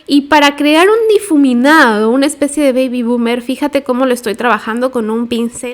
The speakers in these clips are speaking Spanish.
Y para crear un difuminado, una especie de baby boomer, fíjate cómo lo estoy trabajando con un pincel.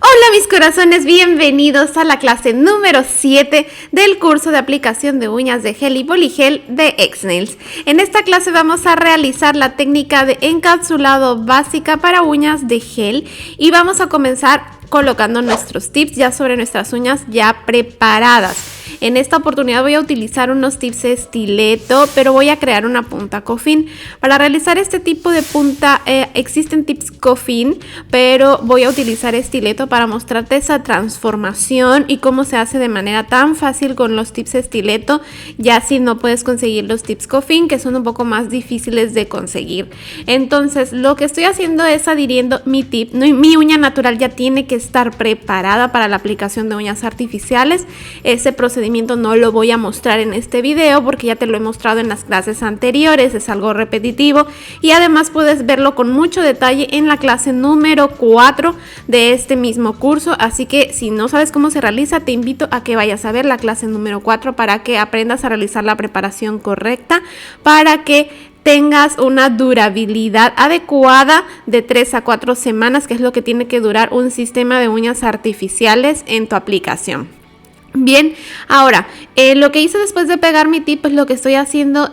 Hola mis corazones, bienvenidos a la clase número 7 del curso de aplicación de uñas de gel y poligel de X-Nails. En esta clase vamos a realizar la técnica de encapsulado básica para uñas de gel y vamos a comenzar colocando nuestros tips ya sobre nuestras uñas ya preparadas. En esta oportunidad voy a utilizar unos tips de estileto, pero voy a crear una punta coffin. Para realizar este tipo de punta existen tips coffin, pero voy a utilizar estileto para mostrarte esa transformación y cómo se hace de manera tan fácil con los tips estileto, ya si no puedes conseguir los tips coffin, que son un poco más difíciles de conseguir. Entonces lo que estoy haciendo es adhiriendo mi tip. Mi uña natural ya tiene que estar preparada para la aplicación de uñas artificiales. Ese procedimiento no lo voy a mostrar en este video porque ya te lo he mostrado en las clases anteriores, es algo repetitivo y además puedes verlo con mucho detalle en la clase número 4 de este mismo curso, así que si no sabes cómo se realiza, te invito a que vayas a ver la clase número 4 para que aprendas a realizar la preparación correcta, para que tengas una durabilidad adecuada de 3 a 4 semanas, que es lo que tiene que durar un sistema de uñas artificiales en tu aplicación. Bien, ahora lo que hice después de pegar mi tip, pues lo que estoy haciendo,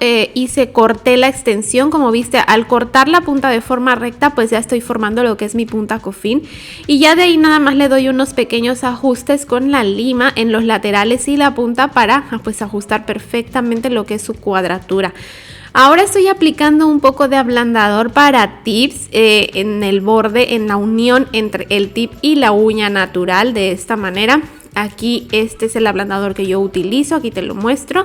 corté la extensión. Como viste, al cortar la punta de forma recta, pues ya estoy formando lo que es mi punta coffin, y ya de ahí nada más le doy unos pequeños ajustes con la lima en los laterales y la punta para pues ajustar perfectamente lo que es su cuadratura. Ahora estoy aplicando un poco de ablandador para tips en el borde, en la unión entre el tip y la uña natural, de esta manera. Aquí este es el ablandador que yo utilizo, aquí te lo muestro.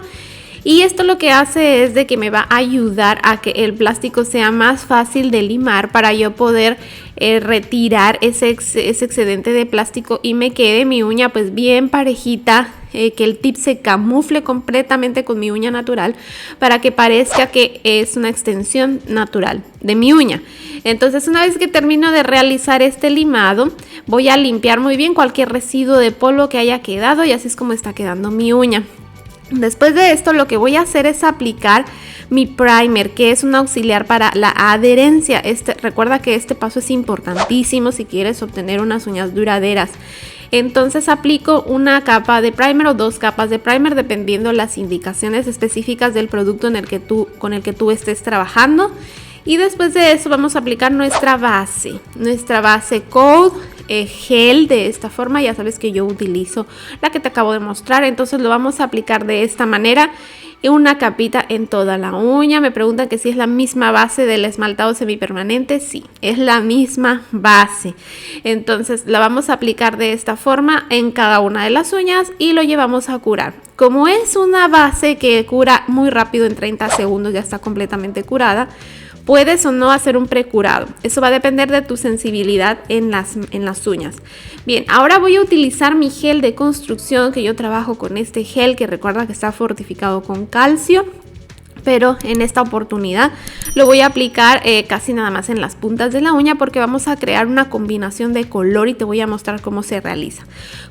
Y esto lo que hace es de que me va a ayudar a que el plástico sea más fácil de limar, para yo poder retirar ese excedente de plástico y me quede mi uña pues bien parejita, que el tip se camufle completamente con mi uña natural para que parezca que es una extensión natural de mi uña. Entonces, una vez que termino de realizar este limado, voy a limpiar muy bien cualquier residuo de polvo que haya quedado, y así es como está quedando mi uña. Después de esto, lo que voy a hacer es aplicar mi primer, que es un auxiliar para la adherencia. Recuerda que este paso es importantísimo si quieres obtener unas uñas duraderas. Entonces aplico una capa de primer o 2 capas de primer, dependiendo las indicaciones específicas del producto con el que tú estés trabajando. Y después de eso vamos a aplicar nuestra base Code gel, de esta forma. Ya sabes que yo utilizo la que te acabo de mostrar, entonces lo vamos a aplicar de esta manera, una capita en toda la uña. Me preguntan que si es la misma base del esmaltado semipermanente. Sí, es la misma base. Entonces la vamos a aplicar de esta forma en cada una de las uñas y lo llevamos a curar. Como es una base que cura muy rápido, en 30 segundos ya está completamente curada, puedes o no hacer un precurado. Eso va a depender de tu sensibilidad en las uñas. Bien, ahora voy a utilizar mi gel de construcción, que yo trabajo con este gel que recuerda que está fortificado con calcio, pero en esta oportunidad lo voy a aplicar casi nada más en las puntas de la uña, porque vamos a crear una combinación de color y te voy a mostrar cómo se realiza.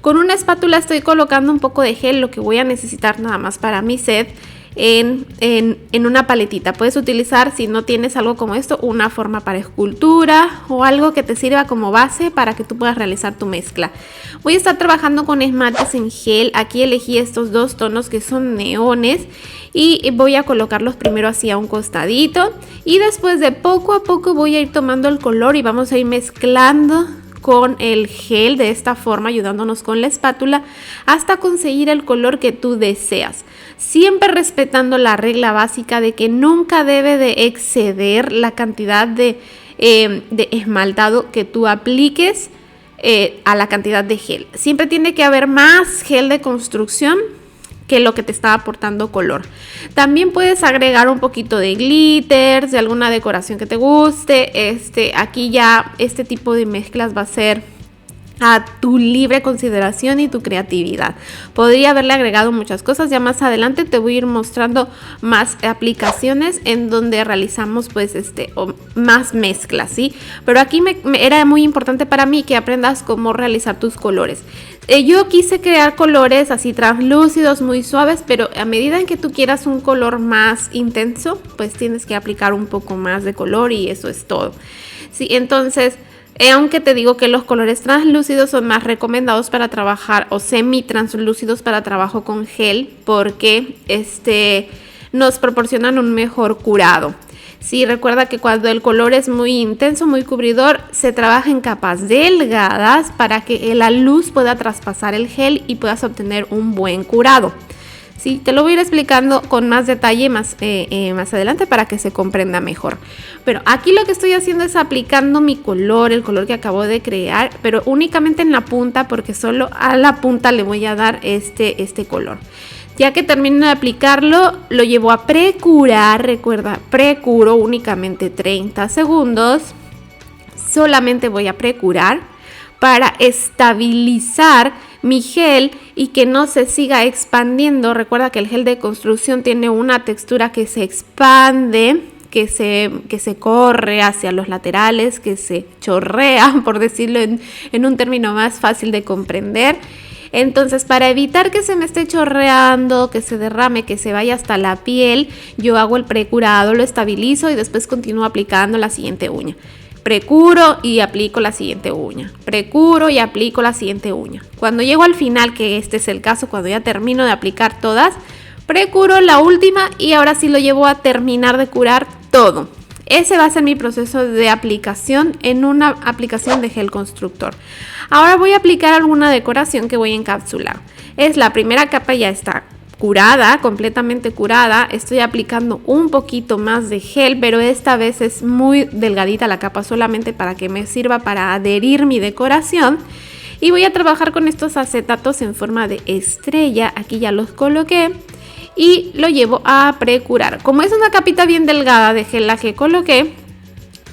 Con una espátula estoy colocando un poco de gel, lo que voy a necesitar nada más para mi set, en una paletita. Puedes utilizar, si no tienes algo como esto, una forma para escultura o algo que te sirva como base para que tú puedas realizar tu mezcla. Voy a estar trabajando con esmaltes en gel. Aquí elegí estos 2 tonos que son neones y voy a colocarlos primero así a un costadito, y después de poco a poco voy a ir tomando el color y vamos a ir mezclando con el gel de esta forma, ayudándonos con la espátula hasta conseguir el color que tú deseas, siempre respetando la regla básica de que nunca debe de exceder la cantidad de esmaltado que tú apliques a la cantidad de gel. Siempre tiene que haber más gel de construcción que lo que te está aportando color. También puedes agregar un poquito de glitters, de alguna decoración que te guste. Aquí ya este tipo de mezclas va a ser a tu libre consideración y tu creatividad. Podría haberle agregado muchas cosas. Ya más adelante te voy a ir mostrando más aplicaciones en donde realizamos pues más mezclas, ¿sí? Pero aquí era muy importante para mí que aprendas cómo realizar tus colores. Yo quise crear colores así translúcidos, muy suaves, pero a medida en que tú quieras un color más intenso, pues tienes que aplicar un poco más de color y eso es todo. Sí, entonces aunque te digo que los colores translúcidos son más recomendados para trabajar o semi-translúcidos para trabajo con gel porque nos proporcionan un mejor curado. Sí, recuerda que cuando el color es muy intenso, muy cubridor, se trabaja en capas delgadas para que la luz pueda traspasar el gel y puedas obtener un buen curado. Sí, te lo voy a ir explicando con más detalle más adelante para que se comprenda mejor. Pero aquí lo que estoy haciendo es aplicando mi color, el color que acabo de crear, pero únicamente en la punta porque solo a la punta le voy a dar este color. Ya que termino de aplicarlo, lo llevo a precurar. Recuerda, precuro únicamente 30 segundos. Solamente voy a precurar para estabilizar mi gel y que no se siga expandiendo. Recuerda que el gel de construcción tiene una textura que se expande, que se corre hacia los laterales, que se chorrea, por decirlo en un término más fácil de comprender. Entonces, para evitar que se me esté chorreando, que se derrame, que se vaya hasta la piel, yo hago el precurado, lo estabilizo y después continúo aplicando la siguiente uña. Precuro y aplico la siguiente uña. Precuro y aplico la siguiente uña. Cuando llego al final, que este es el caso, cuando ya termino de aplicar todas, precuro la última y ahora sí lo llevo a terminar de curar todo. Ese va a ser mi proceso de aplicación en una aplicación de gel constructor. Ahora voy a aplicar alguna decoración que voy a encapsular. La primera capa ya está curada, completamente curada. Estoy aplicando un poquito más de gel, pero esta vez es muy delgadita la capa, solamente para que me sirva para adherir mi decoración. Y voy a trabajar con estos acetatos en forma de estrella. Aquí ya los coloqué y lo llevo a precurar. Como es una capita bien delgada de gel la que coloqué,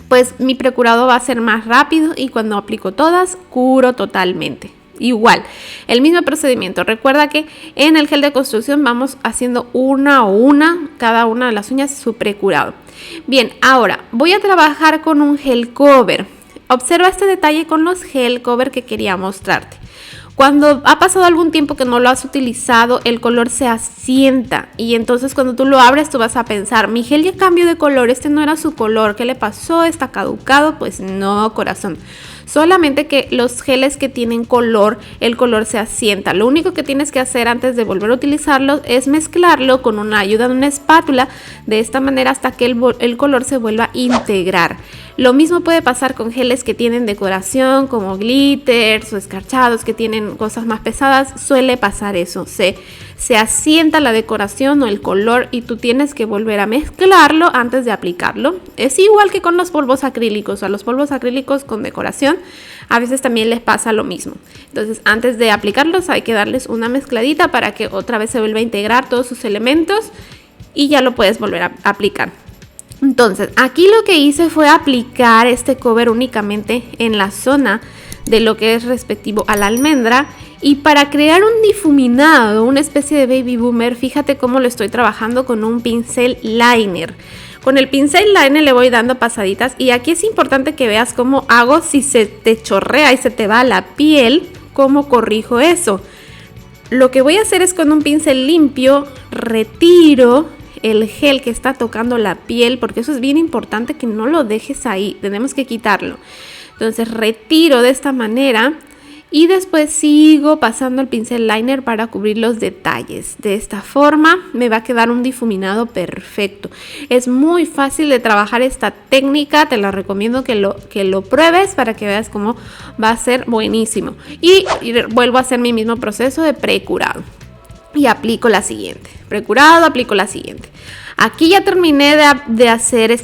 pues mi precurado va a ser más rápido y cuando aplico todas, curo totalmente. Igual, el mismo procedimiento. Recuerda que en el gel de construcción vamos haciendo cada una de las uñas su precurado. Bien, ahora voy a trabajar con un gel cover. Observa este detalle con los gel cover que quería mostrarte. Cuando ha pasado algún tiempo que no lo has utilizado, el color se asienta y entonces cuando tú lo abres tú vas a pensar, mi gel ya cambió de color, este no era su color, ¿qué le pasó? ¿Está caducado? Pues no, corazón. Solamente que los geles que tienen color, el color se asienta. Lo único que tienes que hacer antes de volver a utilizarlo es mezclarlo con una ayuda de una espátula, de esta manera hasta que el color se vuelva a integrar. Lo mismo puede pasar con geles que tienen decoración como glitters o escarchados que tienen cosas más pesadas. Suele pasar eso, se asienta la decoración o el color y tú tienes que volver a mezclarlo antes de aplicarlo. Es igual que con los polvos acrílicos. A los polvos acrílicos con decoración a veces también les pasa lo mismo. Entonces antes de aplicarlos hay que darles una mezcladita para que otra vez se vuelva a integrar todos sus elementos y ya lo puedes volver a aplicar. Entonces aquí lo que hice fue aplicar este cover únicamente en la zona de lo que es respectivo a la almendra. Y para crear un difuminado, una especie de baby boomer, fíjate cómo lo estoy trabajando con un pincel liner. Con el pincel liner le voy dando pasaditas y aquí es importante que veas cómo hago si se te chorrea y se te va a la piel, cómo corrijo eso. Lo que voy a hacer es con un pincel limpio, retiro el gel que está tocando la piel, porque eso es bien importante que no lo dejes ahí, tenemos que quitarlo. Entonces retiro de esta manera y después sigo pasando el pincel liner para cubrir los detalles. De esta forma me va a quedar un difuminado perfecto. Es muy fácil de trabajar esta técnica, te la recomiendo que lo pruebes para que veas cómo va a ser buenísimo. Y vuelvo a hacer mi mismo proceso de precurado. y aplico la siguiente. Precurado, aplico la siguiente. Aquí ya terminé de hacer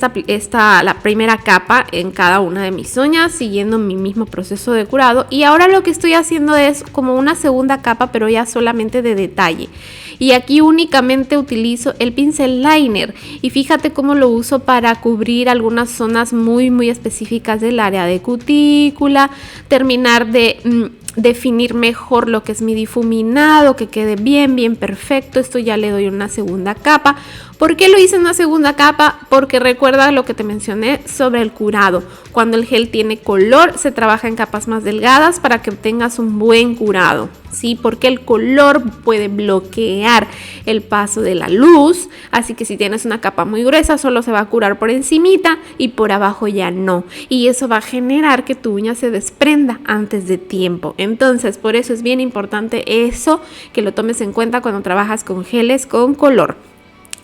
la primera capa en cada una de mis uñas, siguiendo mi mismo proceso de curado. Y ahora lo que estoy haciendo es como una segunda capa, pero ya solamente de detalle. Y aquí únicamente utilizo el pincel liner. Y fíjate cómo lo uso para cubrir algunas zonas muy específicas del área de cutícula, terminar de definir mejor lo que es mi difuminado, que quede bien perfecto. Esto ya le doy una segunda capa. ¿Por qué lo hice en una segunda capa? Porque recuerda lo que te mencioné sobre el curado. Cuando el gel tiene color, se trabaja en capas más delgadas para que obtengas un buen curado, ¿sí? Porque el color puede bloquear el paso de la luz, así que si tienes una capa muy gruesa, solo se va a curar por encimita y por abajo ya no. Y eso va a generar que tu uña se desprenda antes de tiempo. Entonces, por eso es bien importante eso, que lo tomes en cuenta cuando trabajas con geles con color.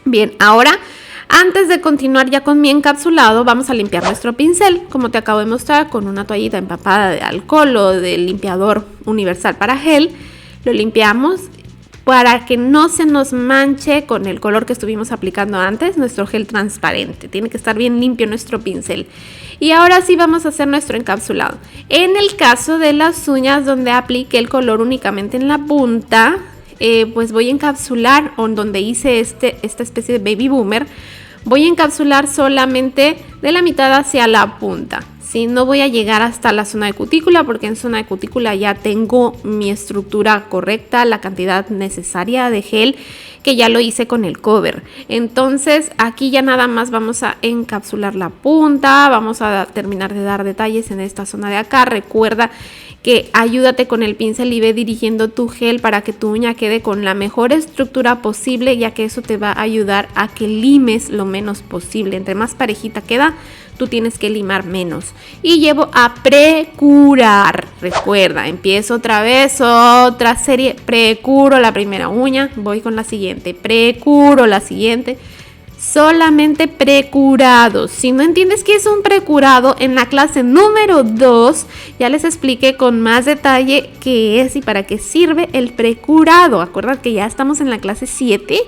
Bien, ahora antes de continuar ya con mi encapsulado, vamos a limpiar nuestro pincel, como te acabo de mostrar, con una toallita empapada de alcohol o de limpiador universal para gel. Lo limpiamos para que no se nos manche con el color que estuvimos aplicando antes, nuestro gel transparente. Tiene que estar bien limpio nuestro pincel. Y ahora sí vamos a hacer nuestro encapsulado. En el caso de las uñas donde apliqué el color únicamente en la punta, pues voy a encapsular, o donde hice esta especie de baby boomer, voy a encapsular solamente de la mitad hacia la punta. ¿Sí? No voy a llegar hasta la zona de cutícula, porque en zona de cutícula ya tengo mi estructura correcta, la cantidad necesaria de gel, que ya lo hice con el cover. Entonces aquí ya nada más vamos a encapsular la punta, vamos a terminar de dar detalles en esta zona de acá. Recuerda que ayúdate con el pincel y ve dirigiendo tu gel para que tu uña quede con la mejor estructura posible, ya que eso te va a ayudar a que limes lo menos posible. Entre más parejita queda, tú tienes que limar menos. Y llevo a precurar. Recuerda, empiezo otra vez, otra serie. Precuro la primera uña, voy con la siguiente, precuro la siguiente. Solamente precurados. Si no entiendes qué es un precurado, en la clase número 2 ya les expliqué con más detalle qué es y para qué sirve el precurado. Acuérdate que ya estamos en la clase 7.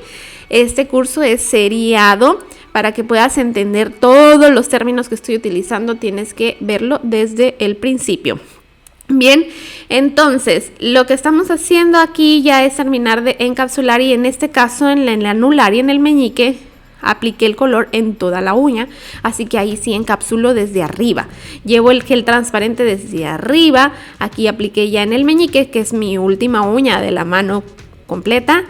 Este curso es seriado. Para que puedas entender todos los términos que estoy utilizando, tienes que verlo desde el principio. Bien, entonces lo que estamos haciendo aquí ya es terminar de encapsular, y en este caso en el anular y en el meñique apliqué el color en toda la uña, así que ahí sí encapsulo desde arriba. Llevo el gel transparente desde arriba, aquí apliqué ya en el meñique, que es mi última uña de la mano completa.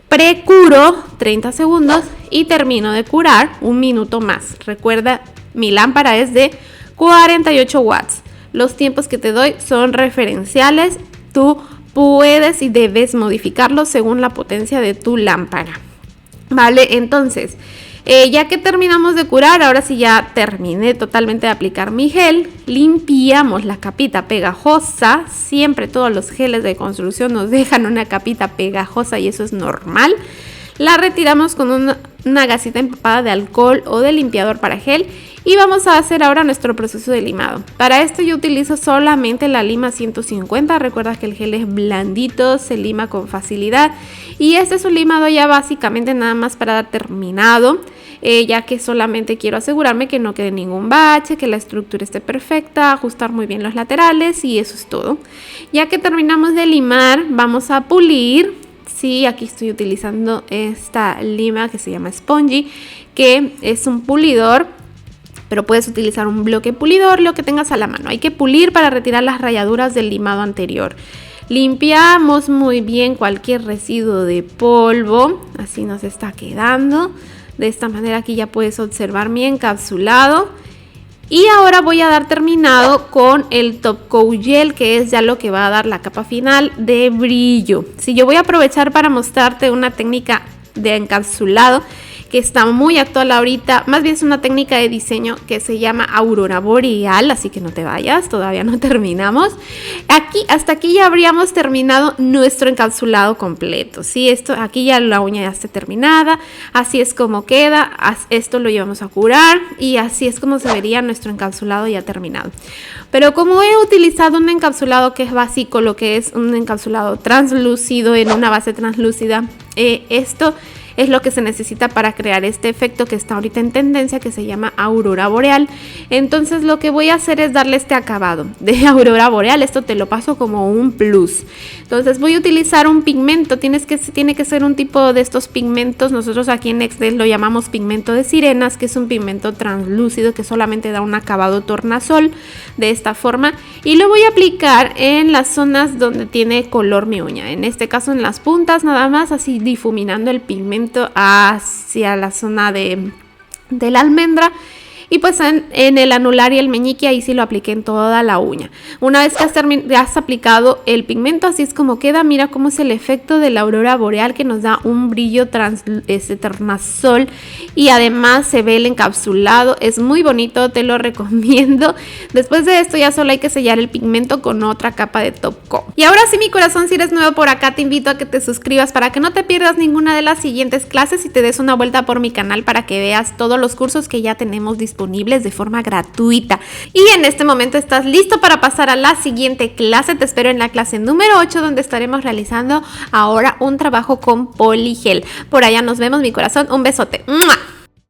Precuro 30 segundos y termino de curar un minuto más. Recuerda, mi lámpara es de 48 watts. Los tiempos que te doy son referenciales. Tú puedes y debes modificarlos según la potencia de tu lámpara. Vale, entonces, ya que terminamos de curar, ahora sí ya terminé totalmente de aplicar mi gel, limpiamos la capita pegajosa. Siempre todos los geles de construcción nos dejan una capita pegajosa y eso es normal. La retiramos con una gasita empapada de alcohol o de limpiador para gel y vamos a hacer ahora nuestro proceso de limado. Para esto yo utilizo solamente la lima 150. Recuerda que el gel es blandito, se lima con facilidad y este es un limado ya básicamente nada más para dar terminado. Ya que solamente quiero asegurarme que no quede ningún bache, que la estructura esté perfecta, ajustar muy bien los laterales y eso es todo. Ya que terminamos de limar, vamos a pulir. Sí, aquí estoy utilizando esta lima que se llama Spongy, que es un pulidor, pero puedes utilizar un bloque pulidor, lo que tengas a la mano. Hay que pulir para retirar las rayaduras del limado anterior. Limpiamos muy bien cualquier residuo de polvo, así nos está quedando. De esta manera aquí ya puedes observar mi encapsulado. Y ahora voy a dar terminado con el top coat gel, que es ya lo que va a dar la capa final de brillo. Si yo voy a aprovechar para mostrarte una técnica de encapsulado que está muy actual ahorita. Más bien es una técnica de diseño que se llama Aurora Boreal, así que no te vayas, todavía no terminamos. Hasta aquí ya habríamos terminado nuestro encapsulado completo, ¿sí? Aquí ya la uña ya está terminada, así es como queda, esto lo llevamos a curar y así es como se vería nuestro encapsulado ya terminado. Pero como he utilizado un encapsulado que es básico, lo que es un encapsulado translúcido en una base translúcida, esto es lo que se necesita para crear este efecto que está ahorita en tendencia, que se llama Aurora Boreal. Entonces lo que voy a hacer es darle este acabado de Aurora Boreal. Esto te lo paso como un plus. Entonces voy a utilizar un pigmento. Tiene que ser un tipo de estos pigmentos. Nosotros aquí en Exnels lo llamamos pigmento de sirenas, que es un pigmento translúcido que solamente da un acabado tornasol de esta forma. Y lo voy a aplicar en las zonas donde tiene color mi uña. En este caso en las puntas nada más, así difuminando el pigmento hacia la zona de la almendra. Y pues en el anular y el meñique ahí sí lo apliqué en toda la uña. Una vez que has aplicado el pigmento, así es como queda. Mira cómo es el efecto de la aurora boreal, que nos da un brillo tornasol y además se ve el encapsulado. Es muy bonito, te lo recomiendo. Después de esto ya solo hay que sellar el pigmento con otra capa de top coat. Y ahora sí, mi corazón, si eres nuevo por acá, te invito a que te suscribas para que no te pierdas ninguna de las siguientes clases y te des una vuelta por mi canal para que veas todos los cursos que ya tenemos disponibles de forma gratuita. Y en este momento estás listo para pasar a la siguiente clase. Te espero en la clase número 8, donde estaremos realizando ahora un trabajo con poligel. Por allá nos vemos, mi corazón. Un besote. ¡Mua!